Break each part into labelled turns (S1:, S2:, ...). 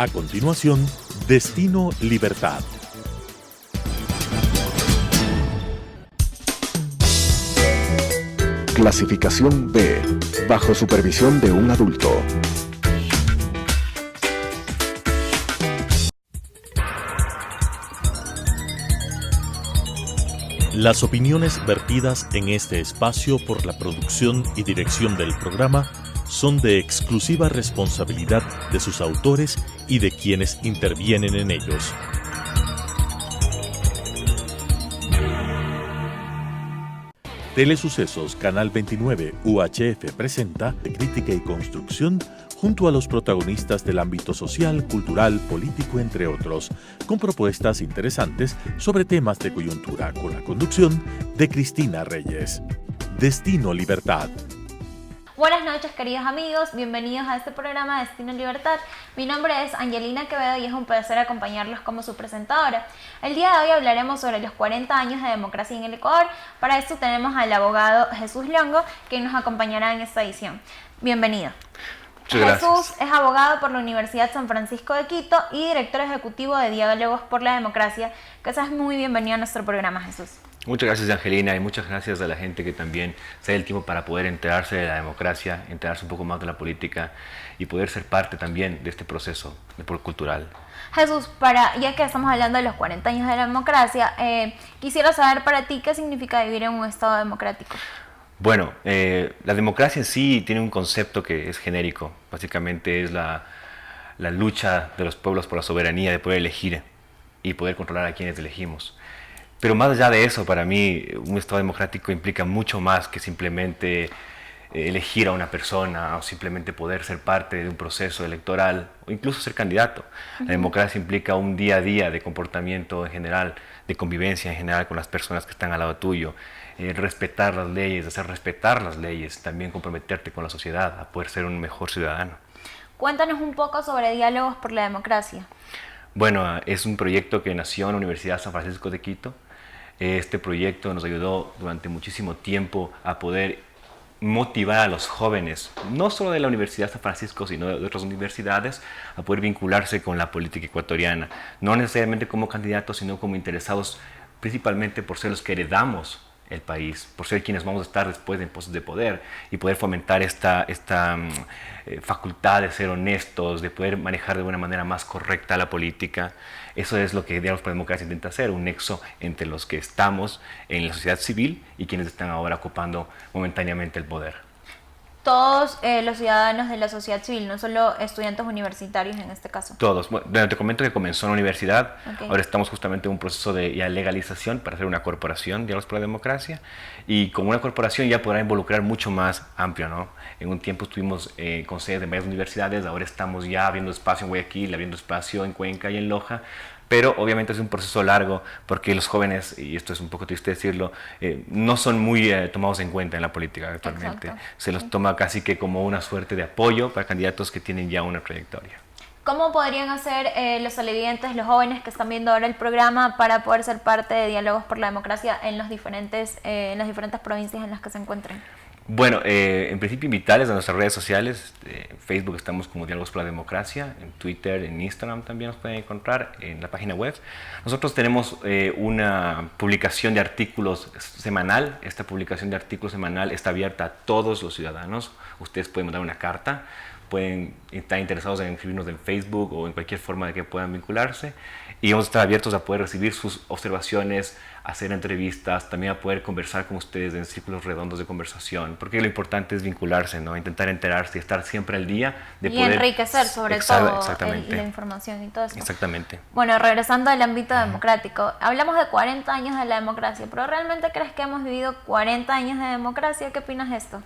S1: A continuación, Destino Libertad.
S2: Clasificación B, bajo supervisión de un adulto.
S1: Las opiniones vertidas en este espacio por la producción y dirección del programa son de exclusiva responsabilidad de sus autores y de quienes intervienen en ellos. Telesucesos Canal 29 UHF presenta de crítica y construcción junto a los protagonistas del ámbito social, cultural, político, entre otros, con propuestas interesantes sobre temas de coyuntura, con la conducción de Cristina Reyes. Destino Libertad.
S3: Buenas noches, queridos amigos, bienvenidos a este programa Destino Libertad. Mi nombre es Angelina Quevedo y es un placer acompañarlos como su presentadora. El día de hoy hablaremos sobre los 40 años de democracia en el Ecuador. Para esto tenemos al abogado Jesús Longo, quien nos acompañará en esta edición. Bienvenido. Jesús es abogado por la Universidad San Francisco de Quito y director ejecutivo de Diálogos por la Democracia. Que seas muy bienvenido a nuestro programa, Jesús.
S4: Muchas gracias, Angelina, y muchas gracias a la gente que también se da el tiempo para poder enterarse de la democracia, enterarse un poco más de la política y poder ser parte también de este proceso cultural.
S3: Jesús, ya que estamos hablando de los 40 años de la democracia, quisiera saber para ti qué significa vivir en un Estado democrático.
S4: Bueno, la democracia en sí tiene un concepto que es genérico. Básicamente es la lucha de los pueblos por la soberanía de poder elegir y poder controlar a quienes elegimos. Pero más allá de eso, para mí, un Estado democrático implica mucho más que simplemente elegir a una persona o simplemente poder ser parte de un proceso electoral o incluso ser candidato. La democracia implica un día a día de comportamiento en general, de convivencia en general con las personas que están al lado tuyo, respetar las leyes, hacer respetar las leyes, también comprometerte con la sociedad a poder ser un mejor ciudadano.
S3: Cuéntanos un poco sobre Diálogos por la Democracia.
S4: Bueno, es un proyecto que nació en la Universidad San Francisco de Quito. Este proyecto nos ayudó durante muchísimo tiempo a poder motivar a los jóvenes, no solo de la Universidad San Francisco, sino de otras universidades, a poder vincularse con la política ecuatoriana. No necesariamente como candidatos, sino como interesados principalmente por ser los que heredamos el país, por ser quienes vamos a estar después en puestos de poder y poder fomentar esta facultad de ser honestos, de poder manejar de una manera más correcta la política. Eso es lo que Diálogos por la Democracia intenta hacer, un nexo entre los que estamos en la sociedad civil y quienes están ahora ocupando momentáneamente el poder.
S3: Todos los ciudadanos de la sociedad civil, no solo estudiantes universitarios en este caso.
S4: Todos. Bueno, te comento que comenzó en la universidad,
S3: Okay.
S4: Ahora estamos justamente en un proceso de legalización para hacer una corporación, Diálogos por la Democracia, y como una corporación ya podrá involucrar mucho más amplio, ¿no? En un tiempo estuvimos con sedes de varias universidades, ahora estamos ya abriendo espacio en Guayaquil, abriendo espacio en Cuenca y en Loja, pero obviamente es un proceso largo porque los jóvenes, y esto es un poco triste decirlo, no son muy tomados en cuenta en la política actualmente.
S3: Exacto.
S4: Se los toma casi que como una suerte de apoyo para candidatos que tienen ya una trayectoria.
S3: ¿Cómo podrían hacer los televidentes, los jóvenes que están viendo ahora el programa para poder ser parte de Diálogos por la Democracia en las diferentes provincias en las que se encuentren?
S4: Bueno, en principio invitarles a nuestras redes sociales. En Facebook estamos como Diálogos por la Democracia, en Twitter, en Instagram también nos pueden encontrar, en la página web. Nosotros tenemos una publicación de artículos semanal. Esta publicación de artículos semanal está abierta a todos los ciudadanos. Ustedes pueden mandar una carta, pueden estar interesados en inscribirnos en Facebook o en cualquier forma de que puedan vincularse. Y vamos a estar abiertos a poder recibir sus observaciones, hacer entrevistas, también a poder conversar con ustedes en círculos redondos de conversación, porque lo importante es vincularse, ¿no? Intentar enterarse y estar siempre al día de
S3: y
S4: poder
S3: enriquecer sobre todo
S4: exactamente.
S3: La información y todo eso.
S4: Exactamente.
S3: Bueno, regresando al ámbito democrático, hablamos de 40 años de la democracia, pero ¿realmente crees que hemos vivido 40 años de democracia? ¿Qué opinas de esto?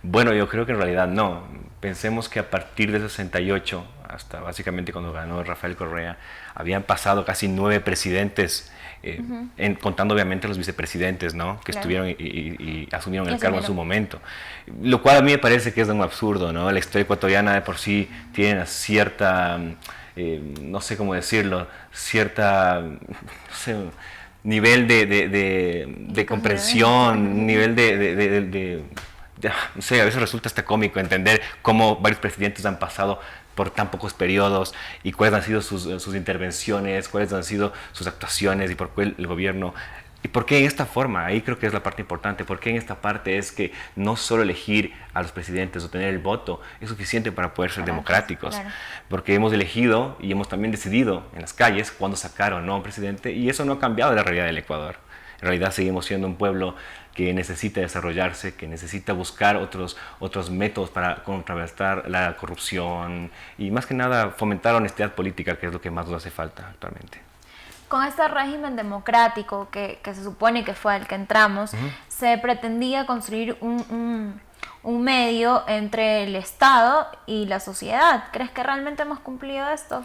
S4: Bueno, yo creo que en realidad no. Pensemos que a partir de 68, hasta básicamente cuando ganó Rafael Correa, habían pasado casi 9 presidentes, contando obviamente los vicepresidentes, ¿no? Que
S3: Claro.
S4: estuvieron y asumieron el cargo en su momento. Lo cual a mí me parece que es un absurdo, ¿no? La historia ecuatoriana de por sí tiene una cierta, no sé cómo decirlo, no sé, nivel de comprensión, nivel no sé, a veces resulta hasta cómico entender cómo varios presidentes han pasado por tan pocos periodos y cuáles han sido sus intervenciones, cuáles han sido sus actuaciones y por qué el gobierno. ¿Y por qué en esta forma? Ahí creo que es la parte importante. ¿Por qué en esta parte es que no solo elegir a los presidentes o tener el voto es suficiente para poder ser democráticos?
S3: Claro.
S4: Porque hemos elegido y hemos también decidido en las calles cuándo sacar o no a un presidente, y eso no ha cambiado la realidad del Ecuador. En realidad seguimos siendo un pueblo que necesita desarrollarse, que necesita buscar otros métodos para contrarrestar la corrupción y más que nada fomentar la honestidad política, que es lo que más nos hace falta actualmente.
S3: Con este régimen democrático que se supone que fue al que entramos, se pretendía construir un medio entre el Estado y la sociedad. ¿Crees que realmente hemos cumplido esto?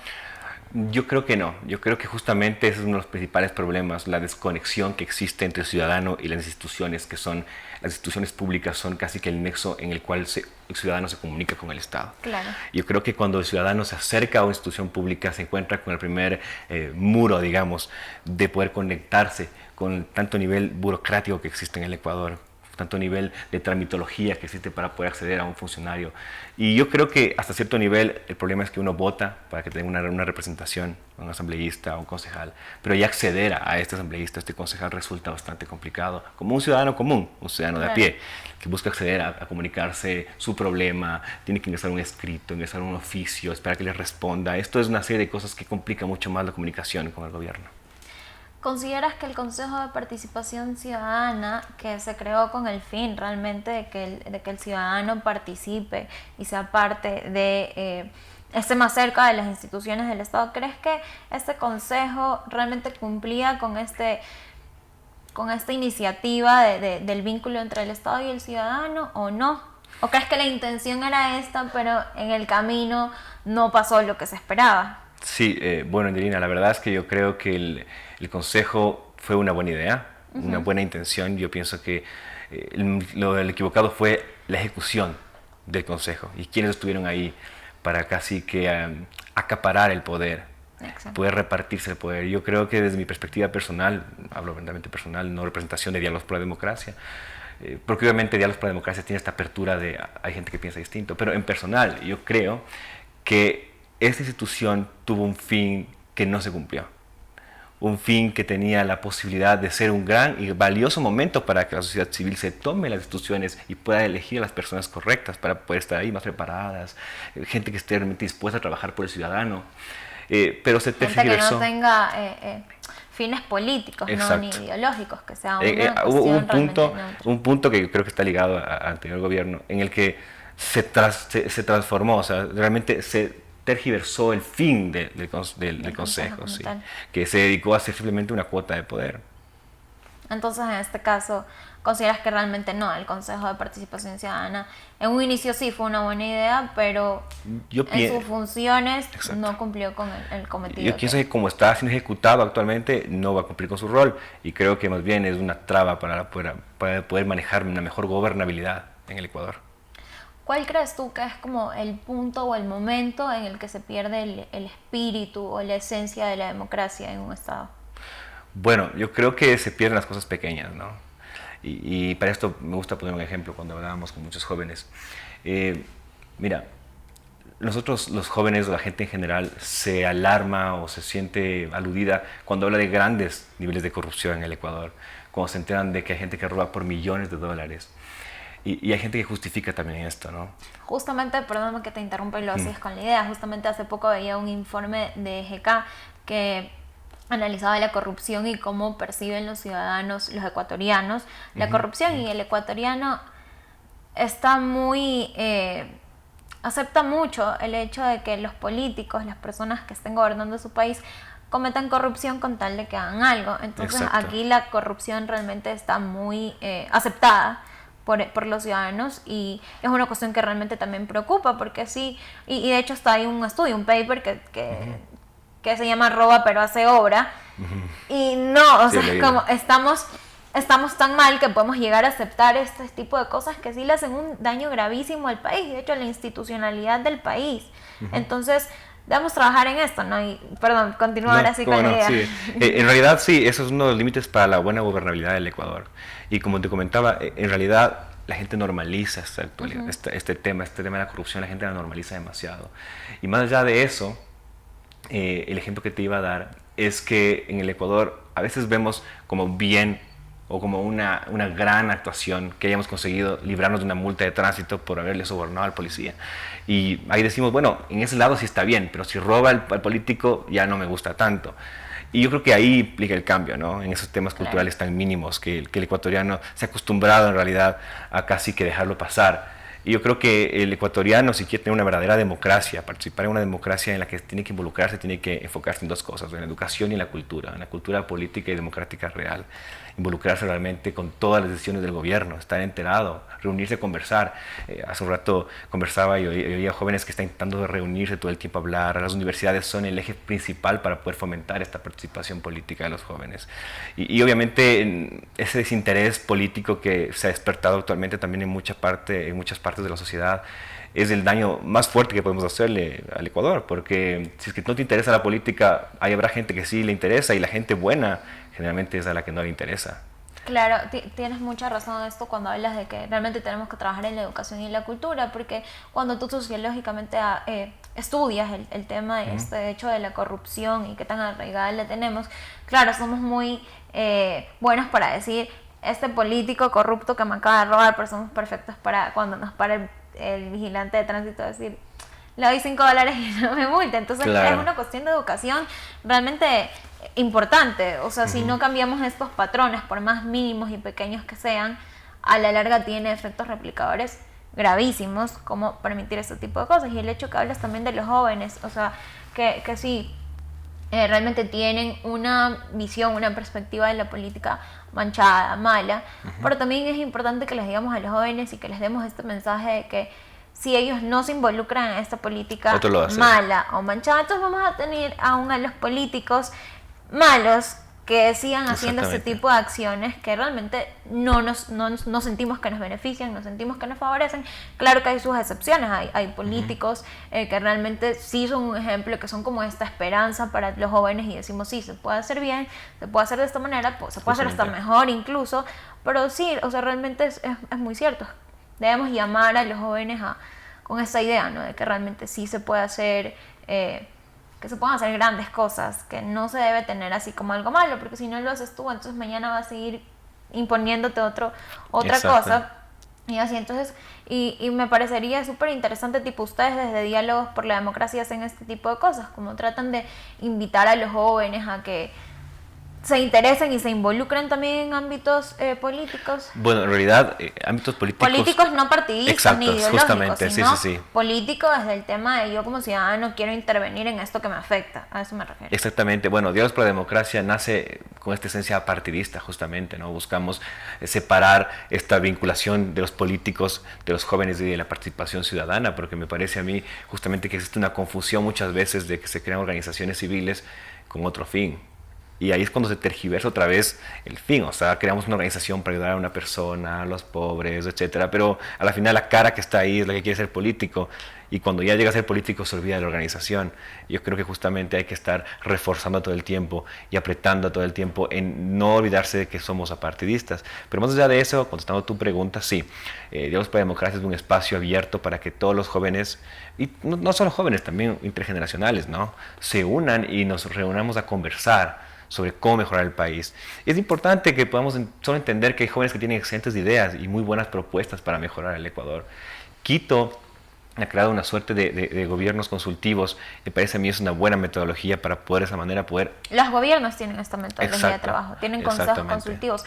S4: Yo creo que no. Yo creo que justamente ese es uno de los principales problemas, la desconexión que existe entre el ciudadano y las instituciones, que son las instituciones públicas, son casi que el nexo en el cual el ciudadano se comunica con el Estado.
S3: Claro.
S4: Yo creo que cuando el ciudadano se acerca a una institución pública se encuentra con el primer muro, digamos, de poder conectarse con tanto nivel burocrático que existe en el Ecuador, tanto nivel de tramitología que existe para poder acceder a un funcionario. Y yo creo que hasta cierto nivel el problema es que uno vota para que tenga una representación, un asambleísta o un concejal, pero ya acceder a este asambleísta, a este concejal resulta bastante complicado, como un ciudadano común, un ciudadano de a pie, que busca acceder a comunicarse su problema, tiene que ingresar un escrito, ingresar un oficio, esperar que le responda. Esto es una serie de cosas que complica mucho más la comunicación con el gobierno.
S3: ¿Consideras que el Consejo de Participación Ciudadana, que se creó con el fin realmente de que el ciudadano participe y sea parte de, esté más cerca de las instituciones del Estado, crees que este consejo realmente cumplía con esta iniciativa del vínculo entre el Estado y el ciudadano o no? ¿O crees que la intención era esta, pero en el camino no pasó lo que se esperaba?
S4: Sí, bueno, Angelina, la verdad es que yo creo que el consejo fue una buena idea, una buena intención. Yo pienso que el equivocado fue la ejecución del consejo y quienes estuvieron ahí para casi que acaparar el poder, poder repartirse el poder. Yo creo que desde mi perspectiva personal, hablo verdaderamente personal, no representación de Diálogos por la Democracia, porque obviamente Diálogos por la Democracia tiene esta apertura de hay gente que piensa distinto, pero en personal yo creo que esta institución tuvo un fin que no se cumplió. Un fin que tenía la posibilidad de ser un gran y valioso momento para que la sociedad civil se tome las instituciones y pueda elegir a las personas correctas para poder estar ahí más preparadas, gente que esté realmente dispuesta a trabajar por el ciudadano. Pero se tergiversó.
S3: Gente que no tenga fines políticos, no, ni ideológicos, que sea una
S4: hubo
S3: cuestión
S4: un punto que yo creo que está ligado al anterior gobierno, en el que se transformó, o sea, realmente se tergiversó el fin del consejo, sí, que se dedicó a ser simplemente una cuota de poder.
S3: Entonces, en este caso, ¿consideras que realmente no? El Consejo de Participación Ciudadana, en un inicio sí fue una buena idea, pero en sus funciones no cumplió con el cometido.
S4: Yo pienso que como está siendo ejecutado actualmente, no va a cumplir con su rol, y creo que más bien es una traba para poder manejar una mejor gobernabilidad en el Ecuador.
S3: ¿Cuál crees tú que es como el punto o el momento en el que se pierde el espíritu o la esencia de la democracia en un Estado?
S4: Bueno, yo creo que se pierden las cosas pequeñas, ¿no? Y para esto me gusta poner un ejemplo cuando hablábamos con muchos jóvenes. Mira, nosotros los jóvenes o la gente en general se alarma o se siente aludida cuando habla de grandes niveles de corrupción en el Ecuador, cuando se enteran de que hay gente que roba por millones de dólares. Y hay gente que justifica también esto, ¿no?
S3: Justamente, perdóname que te interrumpa y lo haces con la idea, justamente hace poco veía un informe de EGK que analizaba la corrupción y cómo perciben los ciudadanos, los ecuatorianos, la corrupción, y el ecuatoriano está muy... acepta mucho el hecho de que los políticos, las personas que estén gobernando su país, cometan corrupción con tal de que hagan algo. Entonces aquí la corrupción realmente está muy aceptada por los ciudadanos, y es una cuestión que realmente también preocupa, porque sí, y de hecho está ahí un estudio, un paper que se llama Roba pero hace obra, y no, o sea, como estamos tan mal que podemos llegar a aceptar este tipo de cosas que sí le hacen un daño gravísimo al país, de hecho a la institucionalidad del país. Entonces debemos trabajar en esto, ¿no? Y, perdón, continuar así con la idea.
S4: Sí. En realidad sí, eso es uno de los límites para la buena gobernabilidad del Ecuador. Y como te comentaba, en realidad la gente normaliza esta actualidad, este tema de la corrupción, la gente la normaliza demasiado. Y más allá de eso, el ejemplo que te iba a dar es que en el Ecuador a veces vemos como bien o como una gran actuación que hayamos conseguido librarnos de una multa de tránsito por haberle sobornado al policía. Y ahí decimos, bueno, en ese lado sí está bien, pero si roba al político ya no me gusta tanto. Y yo creo que ahí implica el cambio, ¿no? En esos temas culturales tan mínimos que el ecuatoriano se ha acostumbrado en realidad a casi que dejarlo pasar. Y yo creo que el ecuatoriano, si quiere tener una verdadera democracia, participar en una democracia en la que tiene que involucrarse, tiene que enfocarse en dos cosas, en la educación y en la cultura política y democrática real. Involucrarse realmente con todas las decisiones del gobierno, estar enterado, reunirse, conversar. Hace un rato conversaba y oía jóvenes que están intentando reunirse todo el tiempo a hablar. Las universidades son el eje principal para poder fomentar esta participación política de los jóvenes. Y obviamente ese desinterés político que se ha despertado actualmente también en muchas partes de la sociedad es el daño más fuerte que podemos hacerle al Ecuador, porque si es que no te interesa la política, ahí habrá gente que sí le interesa y la gente buena generalmente es a la que no le interesa.
S3: Claro, tienes mucha razón en esto cuando hablas de que realmente tenemos que trabajar en la educación y en la cultura, porque cuando tú sociológicamente estudias el tema de este hecho de la corrupción y qué tan arraigada la tenemos, claro, somos muy buenos para decir, este político corrupto que me acaba de robar, pero somos perfectos para cuando nos para el vigilante de tránsito decir, le doy $5 y no me multa. Entonces claro, es una cuestión de educación realmente importante. O sea, si no cambiamos estos patrones, por más mínimos y pequeños que sean, a la larga tiene efectos replicadores gravísimos, como permitir este tipo de cosas. Y el hecho que hablas también de los jóvenes, o sea, que sí, realmente tienen una visión, una perspectiva de la política manchada, mala, pero también es importante que les digamos a los jóvenes y que les demos este mensaje de que si ellos no se involucran en esta política mala o manchada, entonces vamos a tener aún a los políticos malos que sigan haciendo este tipo de acciones que realmente no sentimos que nos benefician, no sentimos que nos favorecen. Claro que hay sus excepciones, hay políticos que realmente sí son un ejemplo, que son como esta esperanza para los jóvenes y decimos sí, se puede hacer bien, se puede hacer de esta manera, pues, se puede hacer hasta mejor incluso, pero sí, o sea, realmente es muy cierto. Debemos llamar a los jóvenes con esa idea, ¿no? De que realmente sí se puede hacer, que se puedan hacer grandes cosas, que no se debe tener así como algo malo, porque si no lo haces tú, entonces mañana vas a seguir imponiéndote otra cosa. Y así, entonces, y me parecería súper interesante, tipo, ustedes desde Diálogos por la Democracia hacen este tipo de cosas, como tratan de invitar a los jóvenes a que se interesen y se involucren también en ámbitos políticos.
S4: Bueno, en realidad, ámbitos políticos...
S3: Políticos no partidistas ni ideológicos,
S4: justamente,
S3: sino
S4: sí.
S3: políticos desde el tema de yo como ciudadano quiero intervenir en esto que me afecta, a eso me refiero.
S4: Exactamente, bueno, Diálogos por la Democracia nace con esta esencia partidista justamente, ¿no? Buscamos separar esta vinculación de los políticos, de los jóvenes y de la participación ciudadana, porque me parece a mí justamente que existe una confusión muchas veces de que se crean organizaciones civiles con otro fin. Y ahí es cuando se tergiversa otra vez el fin, o sea, creamos una organización para ayudar a una persona, a los pobres, etcétera, pero a la final la cara que está ahí es la que quiere ser político, y cuando ya llega a ser político se olvida de la organización. Yo creo que justamente hay que estar reforzando todo el tiempo y apretando todo el tiempo en no olvidarse de que somos apartidistas. Pero más allá de eso, contestando tu pregunta, sí, Diálogos por la Democracia es un espacio abierto para que todos los jóvenes, y no solo jóvenes, también intergeneracionales, ¿no?, se unan y nos reunamos a conversar sobre cómo mejorar el país. Es importante que podamos solo entender que hay jóvenes que tienen excelentes ideas y muy buenas propuestas para mejorar el Ecuador. Quito ha creado una suerte de gobiernos consultivos, me parece a mí es una buena metodología para poder de esa manera poder...
S3: Los gobiernos tienen esta metodología de trabajo, tienen consejos consultivos.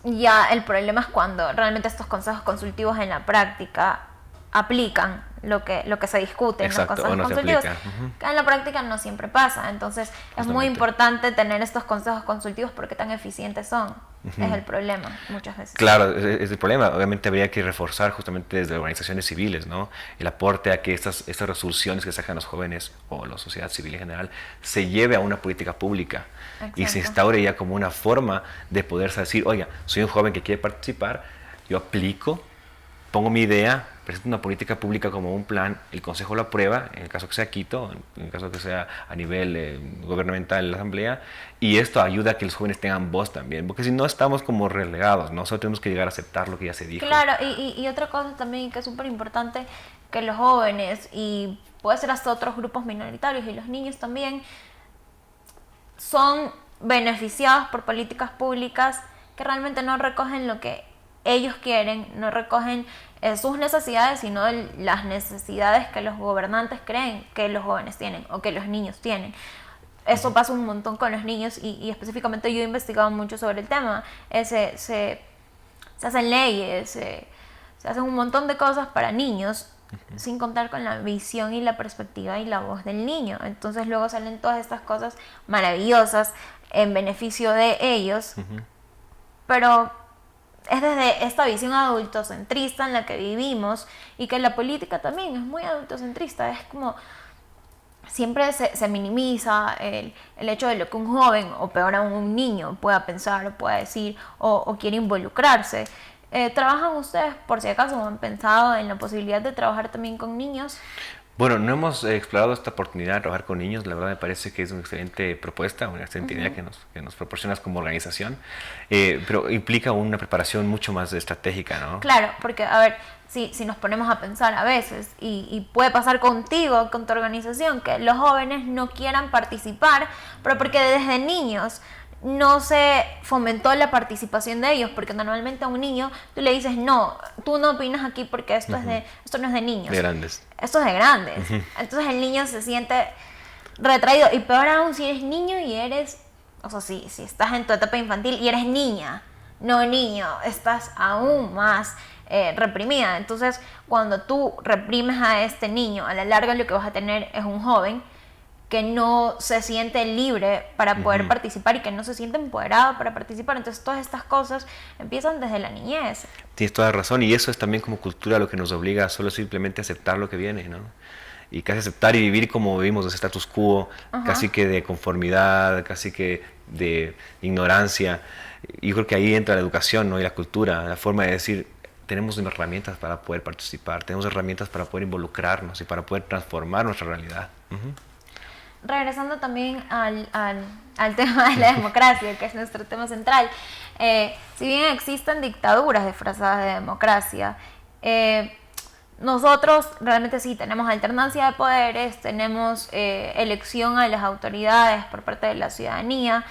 S3: Ya el problema es cuando realmente estos consejos consultivos en la práctica aplican lo que se discute en los consejos consultivos. En la práctica no siempre pasa, entonces es muy importante tener estos consejos consultivos porque tan eficientes son. Es el problema muchas veces.
S4: Claro, es el problema. Obviamente habría que reforzar justamente desde organizaciones civiles, ¿no?, el aporte a que estas resoluciones que sacan los jóvenes o la sociedad civil en general se lleve a una política pública. Exacto. Y se instaure ya como una forma de poder decir, oiga, soy un joven que quiere participar, yo aplico, pongo mi idea, presenta una política pública como un plan, el Consejo lo aprueba, en el caso que sea Quito, en el caso que sea a nivel gubernamental en la Asamblea, y esto ayuda a que los jóvenes tengan voz también, porque si no estamos como relegados, ¿no? Solo tenemos que llegar a aceptar lo que ya se dijo.
S3: Claro, y otra cosa también que es súper importante, que los jóvenes, y puede ser hasta otros grupos minoritarios, y los niños también, son beneficiados por políticas públicas que realmente no recogen lo que ellos quieren, no recogen sus necesidades, sino las necesidades que los gobernantes creen que los jóvenes tienen o que los niños tienen. Eso pasa un montón con los niños y específicamente yo he investigado mucho sobre el tema. Se hacen leyes, se hacen un montón de cosas para niños sin contar con la visión y la perspectiva y la voz del niño. Entonces luego salen todas estas cosas maravillosas en beneficio de ellos, pero es desde esta visión adultocentrista en la que vivimos, y que la política también es muy adultocentrista. Es como siempre se minimiza el hecho de lo que un joven, o peor aún un niño, pueda pensar o pueda decir o quiere involucrarse. ¿Trabajan ustedes, por si acaso, o han pensado en la posibilidad de trabajar también con niños?
S4: Bueno, no hemos explorado esta oportunidad de trabajar con niños. La verdad me parece que es una excelente propuesta, una excelente idea que nos proporcionas como organización, pero implica una preparación mucho más estratégica, ¿no?
S3: Claro, porque, a ver, si nos ponemos a pensar a veces, y puede pasar contigo, con tu organización, que los jóvenes no quieran participar, pero porque desde niños no se fomentó la participación de ellos, porque normalmente a un niño tú le dices, no, tú no opinas aquí porque esto no es de niños.
S4: De grandes.
S3: Esto es de grandes. Entonces el niño se siente retraído, y peor aún si eres niño y eres, o sea, si estás en tu etapa infantil y eres niña, no niño, estás aún más reprimida. Entonces cuando tú reprimes a este niño, a la larga lo que vas a tener es un joven que no se siente libre para poder participar y que no se siente empoderado para participar. Entonces todas estas cosas empiezan desde la niñez.
S4: Tienes toda razón, y eso es también como cultura lo que nos obliga a solo simplemente aceptar lo que viene, ¿no? Y casi aceptar y vivir como vivimos, de status quo, casi que de conformidad, casi que de ignorancia. Yo creo que ahí entra la educación, ¿no? Y la cultura, la forma de decir, tenemos herramientas para poder participar, tenemos herramientas para poder involucrarnos y para poder transformar nuestra realidad.
S3: Regresando también al tema de la democracia, que es nuestro tema central, si bien existen dictaduras disfrazadas de democracia, nosotros realmente sí tenemos alternancia de poderes, tenemos elección a las autoridades por parte de la ciudadanía,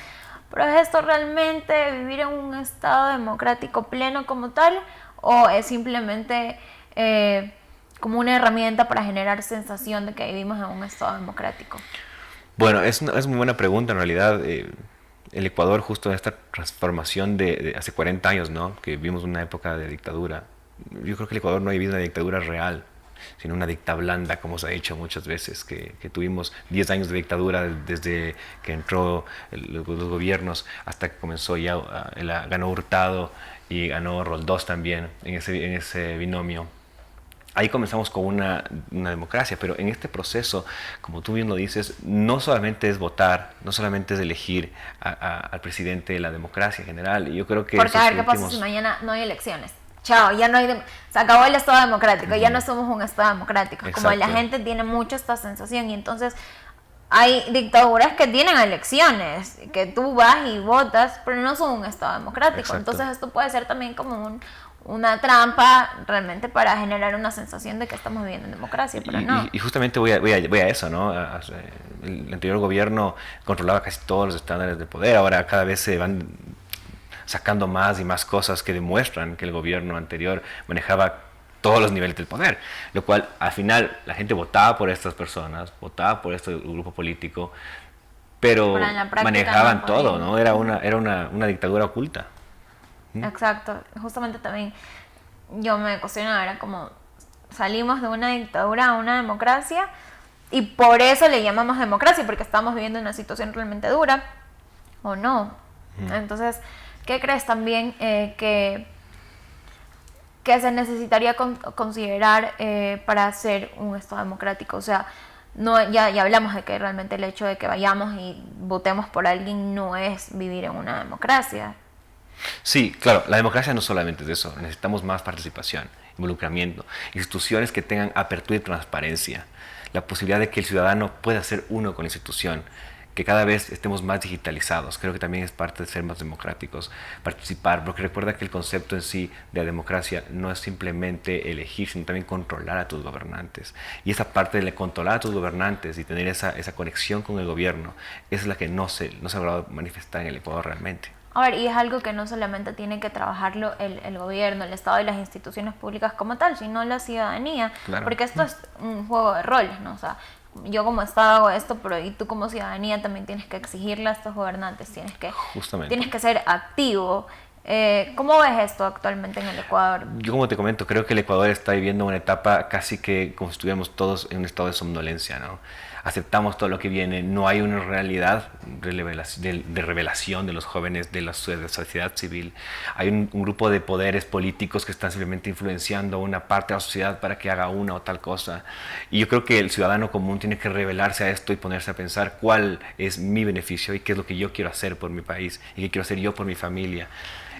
S3: pero ¿es esto realmente vivir en un estado democrático pleno como tal, o es simplemente como una herramienta para generar sensación de que vivimos en un estado democrático?
S4: Bueno, es muy buena pregunta en realidad. El Ecuador, justo en esta transformación de hace 40 años, ¿no? Que vivimos una época de dictadura. Yo creo que el Ecuador no ha vivido una dictadura real, sino una dicta blanda, como se ha dicho muchas veces, que tuvimos 10 años de dictadura desde que entró los gobiernos hasta que comenzó ya, ganó Hurtado y ganó Roldós también en ese binomio. Ahí comenzamos con una democracia, pero en este proceso, como tú bien lo dices, no solamente es votar, no solamente es elegir al presidente de la democracia en general. Y yo creo que
S3: porque a ver, ¿qué pasa si mañana no hay elecciones? Chao, ya no hay se acabó el Estado democrático, ya no somos un Estado democrático. Exacto. Como la gente tiene mucho esta sensación, y entonces hay dictaduras que tienen elecciones, que tú vas y votas, pero no son un Estado democrático. Exacto. Entonces esto puede ser también como una trampa realmente para generar una sensación de que estamos viviendo en democracia, pero no.
S4: Y justamente voy a eso, ¿no? El anterior gobierno controlaba casi todos los estándares de poder, ahora cada vez se van sacando más y más cosas que demuestran que el gobierno anterior manejaba todos los niveles del poder, lo cual al final la gente votaba por estas personas, votaba por este grupo político, pero manejaban todo, ¿no? Era una dictadura oculta.
S3: Exacto, justamente también yo me cuestionaba, era como salimos de una dictadura a una democracia, y por eso le llamamos democracia, porque estamos viviendo una situación realmente dura, ¿o no? Entonces, ¿qué crees también que se necesitaría considerar para ser un Estado democrático? O sea, no, ya hablamos de que realmente el hecho de que vayamos y votemos por alguien no es vivir en una democracia.
S4: Sí, claro, la democracia no solamente es eso, necesitamos más participación. involucramiento, instituciones que tengan apertura y transparencia, la posibilidad de que el ciudadano pueda ser uno con la institución, que cada vez estemos más digitalizados. Creo que también es parte de ser más democráticos, participar, porque recuerda que el concepto en sí de la democracia no es simplemente elegir, sino también controlar a tus gobernantes. Y esa parte de controlar a tus gobernantes y tener esa conexión con el gobierno, es la que no se ha logrado manifestar en el Ecuador realmente.
S3: A ver, y es algo que no solamente tiene que trabajarlo el gobierno, el Estado y las instituciones públicas como tal, sino la ciudadanía,
S4: Claro.
S3: porque esto es un juego de roles, ¿no? O sea, yo como Estado hago esto, pero y tú como ciudadanía también tienes que exigirle a estos gobernantes, tienes que ser activo. ¿Cómo ves esto actualmente en el Ecuador?
S4: Yo, como te comento, creo que el Ecuador está viviendo una etapa casi que como si estuviéramos todos en un estado de somnolencia, ¿no? Aceptamos todo lo que viene, no hay una realidad de revelación de los jóvenes, de la sociedad civil. Hay un grupo de poderes políticos que están simplemente influenciando a una parte de la sociedad para que haga una o tal cosa. Y yo creo que el ciudadano común tiene que revelarse a esto y ponerse a pensar cuál es mi beneficio y qué es lo que yo quiero hacer por mi país y qué quiero hacer yo por mi familia.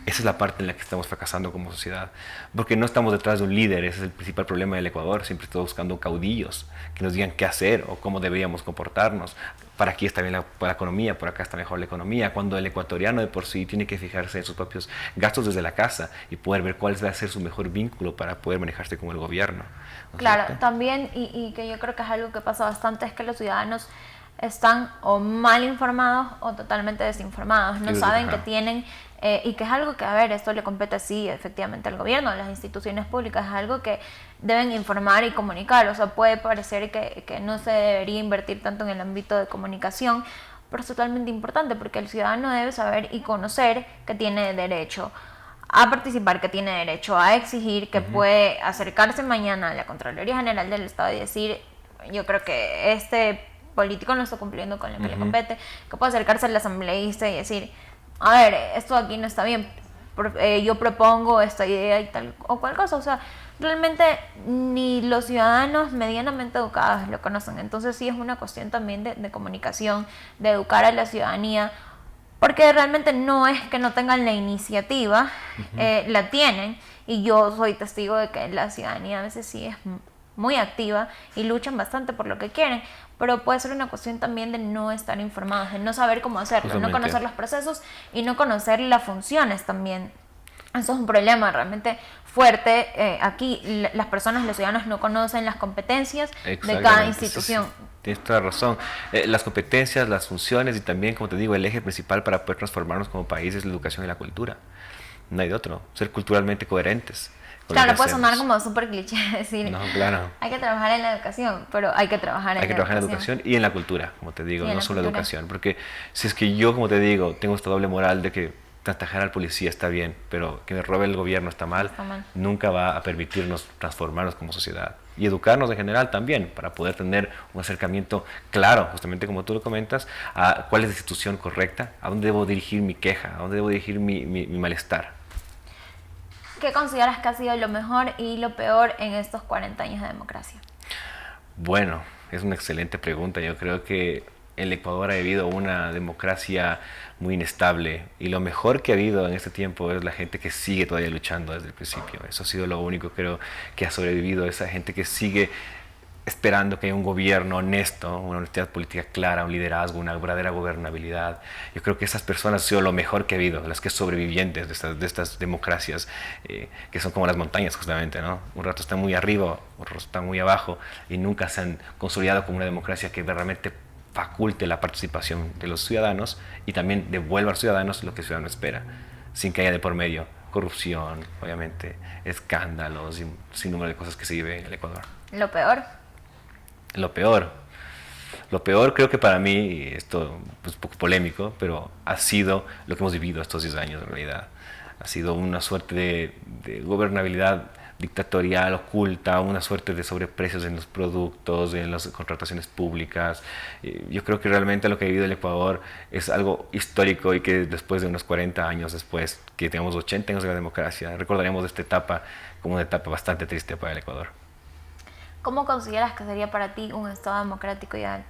S4: Esa es la parte en la que estamos fracasando como sociedad, porque no estamos detrás de un líder. Ese es el principal problema del Ecuador. Siempre estamos buscando caudillos que nos digan qué hacer o cómo deberíamos comportarnos. Para aquí está bien la economía, por acá está mejor la economía, cuando el ecuatoriano de por sí tiene que fijarse en sus propios gastos desde la casa y poder ver cuál va a ser su mejor vínculo para poder manejarse con el gobierno. ¿No es
S3: Claro,
S4: cierto?
S3: también, y que yo creo que es algo que pasa bastante, es que los ciudadanos están o mal informados o totalmente desinformados, no saben que tienen, y que es algo que, a ver, esto le compete sí, efectivamente al gobierno, a las instituciones públicas, es algo que deben informar y comunicar. O sea, puede parecer que no se debería invertir tanto en el ámbito de comunicación, pero es totalmente importante porque el ciudadano debe saber y conocer que tiene derecho a participar, que tiene derecho a exigir, que puede acercarse mañana a la Contraloría General del Estado y decir, yo creo que este político no está cumpliendo con lo que le compete, que puede acercarse al asambleísta y decir, a ver, esto aquí no está bien, yo propongo esta idea y tal o cual cosa. O sea, realmente ni los ciudadanos medianamente educados lo conocen. Entonces sí es una cuestión también de comunicación, de educar a la ciudadanía, porque realmente no es que no tengan la iniciativa, la tienen, y yo soy testigo de que la ciudadanía a veces sí es muy activa y luchan bastante por lo que quieren, pero puede ser una cuestión también de no estar informados, de no saber cómo hacerlo,
S4: Justamente.
S3: no conocer los procesos y no conocer las funciones también. Eso es un problema realmente fuerte. Aquí las personas, los ciudadanos no conocen las competencias de cada
S4: Exactamente,
S3: institución.
S4: sí, tienes toda razón. Las competencias, las funciones y también, como te digo, el eje principal para poder transformarnos como país es la educación y la cultura. No hay de otro. Ser culturalmente coherentes.
S3: Claro, puede sonar como súper cliché decir,
S4: No, claro.
S3: hay que trabajar en la educación, pero hay que trabajar en
S4: Hay que trabajar en la educación y en la cultura, como te digo,
S3: Sí, en
S4: no
S3: la
S4: solo
S3: cultura.
S4: educación. Porque si es que yo, como te digo, tengo esta doble moral de que atajar al policía está bien, pero que me robe el gobierno está mal,
S3: Está mal.
S4: nunca va a permitirnos transformarnos como sociedad. Y educarnos en general también, para poder tener un acercamiento claro, justamente como tú lo comentas, a cuál es la institución correcta, a dónde debo dirigir mi queja, a dónde debo dirigir mi malestar.
S3: ¿Qué consideras que ha sido lo mejor y lo peor en estos 40 años de democracia?
S4: Bueno, es una excelente pregunta. Yo creo que el Ecuador ha vivido una democracia muy inestable y lo mejor que ha habido en este tiempo es la gente que sigue todavía luchando desde el principio. Eso ha sido lo único, creo, que ha sobrevivido, esa gente que sigue esperando que haya un gobierno honesto, una honestidad política clara, un liderazgo, una verdadera gobernabilidad. Yo creo que esas personas han sido lo mejor que ha habido, las que sobrevivientes de estas democracias, que son como las montañas justamente, ¿no? Un rato están muy arriba, otro rato están muy abajo y nunca se han consolidado como una democracia que realmente faculte la participación de los ciudadanos y también devuelva a los ciudadanos lo que el ciudadano espera, sin que haya de por medio corrupción, obviamente, escándalos y un sinnúmero de cosas que se vive en el Ecuador.
S3: ¿Lo peor?
S4: Lo peor creo que para mí, esto es un poco polémico, pero ha sido lo que hemos vivido estos 10 años en realidad. Ha sido una suerte de gobernabilidad dictatorial oculta, una suerte de sobreprecios en los productos, en las contrataciones públicas. Yo creo que realmente lo que ha vivido el Ecuador es algo histórico y que después de unos 40 años después, que tenemos 80 años de la democracia, recordaremos esta etapa como una etapa bastante triste para el Ecuador.
S3: ¿Cómo consideras que sería para ti un Estado democrático ideal?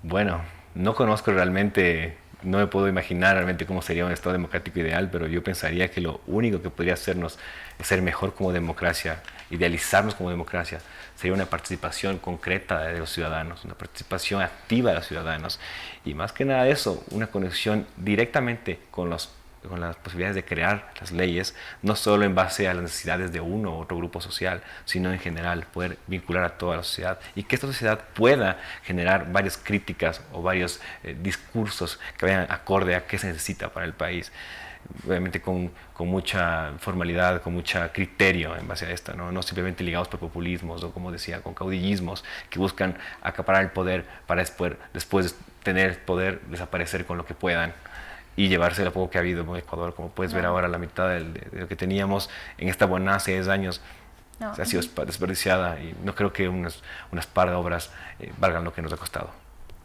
S4: Bueno, no conozco realmente no me puedo imaginar realmente cómo sería un Estado democrático ideal, pero yo pensaría que lo único que podría hacernos ser mejor como democracia, idealizarnos como democracia, sería una participación concreta de los ciudadanos, una participación activa de los ciudadanos, y más que nada eso, una conexión directamente con las posibilidades de crear las leyes, no solo en base a las necesidades de uno u otro grupo social, sino en general, poder vincular a toda la sociedad y que esta sociedad pueda generar varias críticas o varios discursos que vayan acorde a qué se necesita para el país. Obviamente con mucha formalidad, con mucho criterio en base a esto, no simplemente ligados por populismos o, como decía, con caudillismos que buscan acaparar el poder para después de tener poder, desaparecer con lo que puedan y llevarse lo poco que ha habido en Ecuador. Como puedes ver ahora, la mitad de lo que teníamos en esta bonanza hace 10 años ha sido desperdiciada, y no creo que unas par de obras valgan lo que nos ha costado.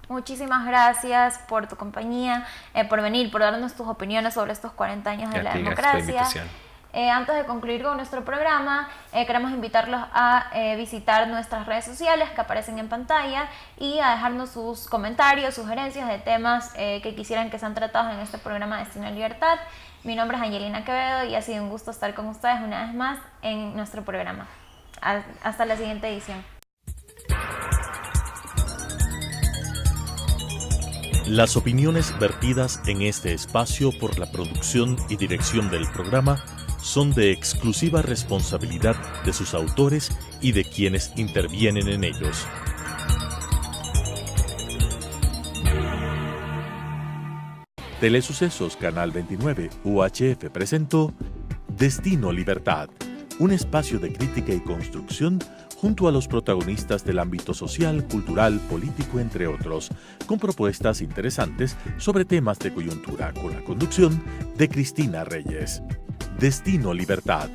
S3: Muchísimas gracias por tu compañía, por venir, por darnos tus opiniones sobre estos 40 años de la democracia. Antes de concluir con nuestro programa, queremos invitarlos a visitar nuestras redes sociales que aparecen en pantalla y a dejarnos sus comentarios, sugerencias de temas que quisieran que sean tratados en este programa Destino Libertad. Mi nombre es Angelina Quevedo y ha sido un gusto estar con ustedes una vez más en nuestro programa. Hasta la siguiente edición.
S1: Las opiniones vertidas en este espacio por la producción y dirección del programa son de exclusiva responsabilidad de sus autores y de quienes intervienen en ellos. Telesucesos Canal 29 UHF presentó Destino Libertad, un espacio de crítica y construcción junto a los protagonistas del ámbito social, cultural, político, entre otros, con propuestas interesantes sobre temas de coyuntura, con la conducción de Cristina Reyes. Destino Libertad,